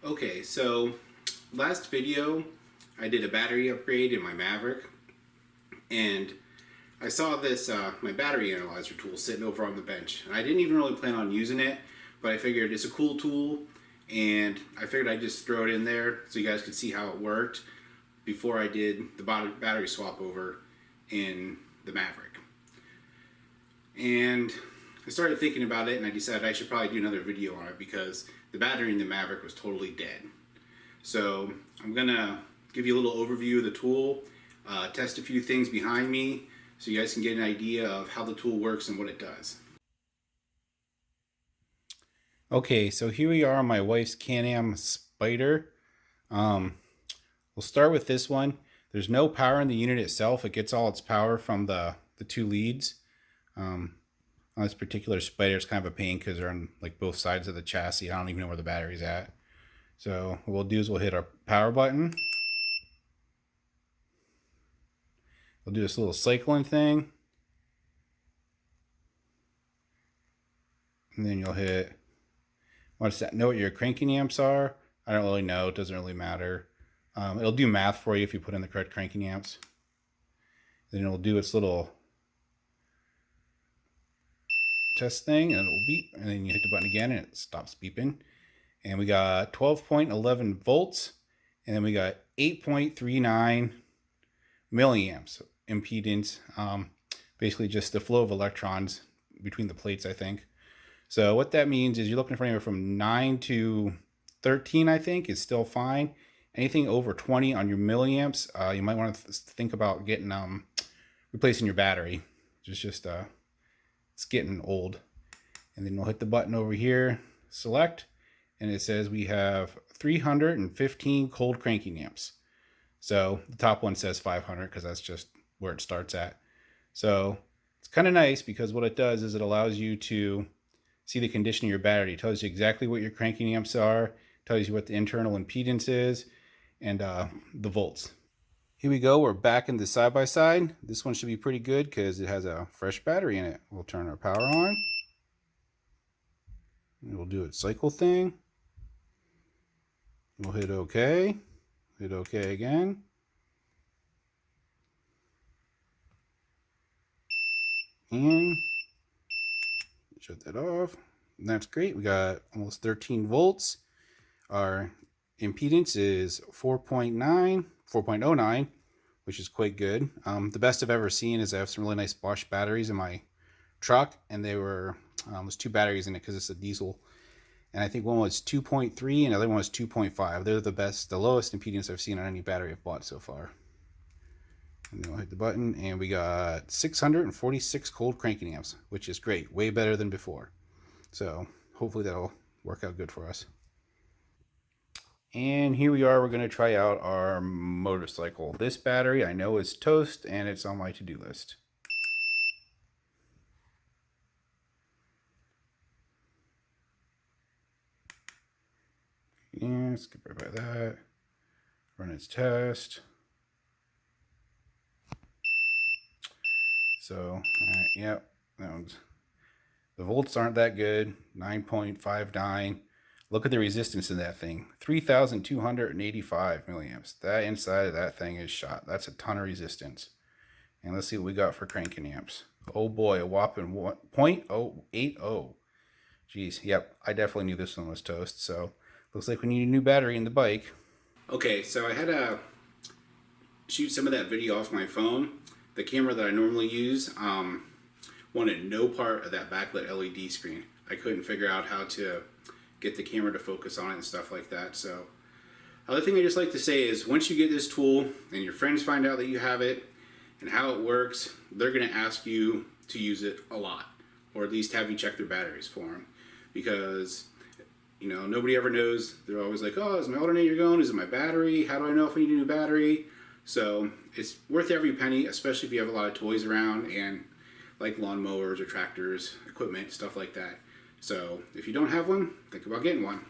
Okay, so last video I did a battery upgrade in my Maverick, and I saw this my battery analyzer tool sitting over on the bench, and I didn't even really plan on using it, but I figured it's a cool tool, and I figured I'd just throw it in there so you guys could see how it worked before I did the battery swap over in the Maverick. And I started thinking about it, and I decided I should probably do another video on it because the battery in the Maverick was totally dead. So I'm gonna give you a little overview of the tool, test a few things behind me so you guys can get an idea of how the tool works and what it does. Okay, so here we are on my wife's Can-Am Spider. We'll start with this one. There's no power in the unit itself. It gets all its power from the two leads. On this particular Spider, it's kind of a pain because they're on like both sides of the chassis. I don't even know where the battery's at. So what we'll do is we'll hit our power button. We'll do this little cycling thing. And then you'll hit, once that, know what your cranking amps are. I don't really know, it doesn't really matter. It'll do math for you if you put in the correct cranking amps. Then it'll do its little test thing and it'll beep, and then you hit the button again and it stops beeping. And we got 12.11 volts, and then we got 8.39 milliamps impedance. Basically just the flow of electrons between the plates, I think. So what that means is you're looking for anywhere from 9 to 13, I think, is still fine. Anything over 20 on your milliamps, you might want to think about getting replacing your battery. It's getting old. And then we'll hit the button over here, select, and it says we have 315 cold cranking amps. So the top one says 500 because that's just where it starts at. So it's kind of nice because what it does is it allows you to see the condition of your battery. It tells you exactly what your cranking amps are, tells you what the internal impedance is, and the volts. Here we go, we're back in the side-by-side. This one should be pretty good because it has a fresh battery in it. We'll turn our power on. And we'll do its cycle thing. We'll hit OK. Hit OK again. And shut that off. And that's great. We got almost 13 volts. Our impedance is 4.09, which is quite good. The best I've ever seen is I have some really nice Bosch batteries in my truck, and they were there's two batteries in it because it's a diesel, and I think one was 2.3 and the other one was 2.5. They're the best, the lowest impedance I've seen on any battery I've bought so far. And then we'll hit the button, and we got 646 cold cranking amps, which is great, way better than before. So hopefully that'll work out good for us. And here we are, we're going to try out our motorcycle. This battery I know is toast, and it's on my to-do list. Yeah, skip right by that. Run its test. So, yep, the volts aren't that good, 9.59. Look at the resistance in that thing, 3,285 milliamps. That inside of that thing is shot. That's a ton of resistance. And let's see what we got for cranking amps. Oh boy, a whopping 0.080. Geez, yep, I definitely knew this one was toast. So looks like we need a new battery in the bike. Okay, so I had to shoot some of that video off my phone. The camera that I normally use wanted no part of that backlit LED screen. I couldn't figure out how to get the camera to focus on it and stuff like that. So other thing I just like to say is once you get this tool and your friends find out that you have it and how it works, they're going to ask you to use it a lot, or at least have you check their batteries for them, because you know nobody ever knows. They're always like, oh, is my alternator going? Is it my battery? How do I know if I need a new battery? So it's worth every penny, especially if you have a lot of toys around and like lawnmowers or tractors, equipment, stuff like that. So if you don't have one, think about getting one.